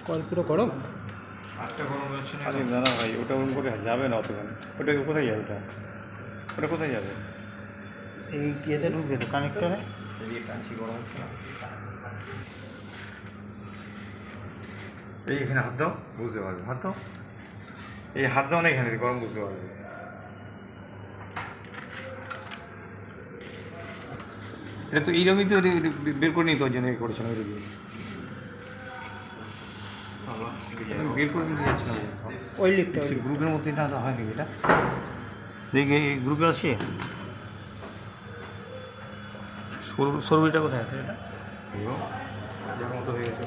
Call পুরো গরম। আটটা গরম হচ্ছে না। আরে না না ভাই, ওটা ওরকম করে যাবে না অতখানি। ওটা কোথায় যাবে? ওটা কোথায় যাবে? এই ইয়েতে ঢুকবে তো কানেক্টরে। এদিকে টানছি, গরম হচ্ছে না। এই এখানে হাত দাও, বুঝতে পারবে। হাত দাও, এই হাত দাও না এখানে, গরম বুঝতে পারবে। এটা তো এইরকমই তো বের করে নিতে ওর জন্য করেছেন ওই দিকে বের করে নিতে যাচ্ছে না। ওই লিফটটা গ্রুপের মধ্যে না হয়নি এটা, দেখি এই গ্রুপে আছে। সরবিটা কোথায় আছে? এটা যেমন মতো হয়ে গেছে।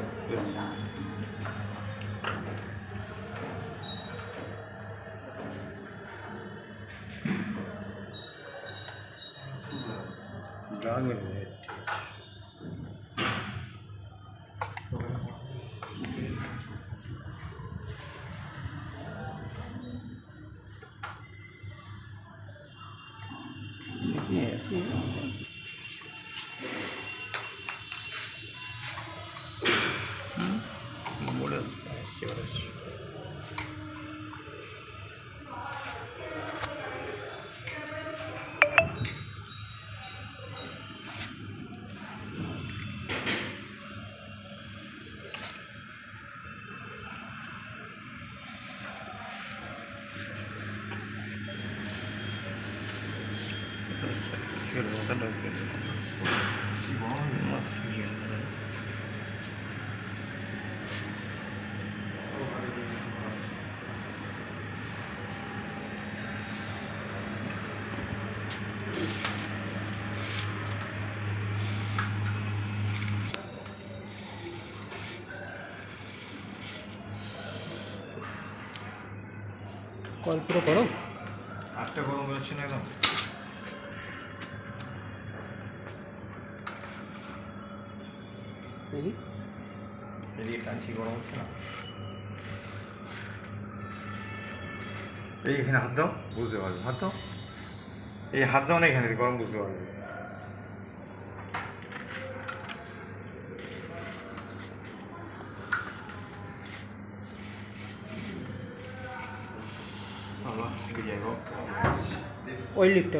লাগবে না। কল পুরো গরম। আটটা গরম হচ্ছে না একদম। এদিকে টানছি, গরম হচ্ছে না। এই এখানে হাত দাও, বুঝতে পারবে। হাত দাও, এই হাত দাও না এখানে, গরম বুঝতে পারবে। ওই লিফটটা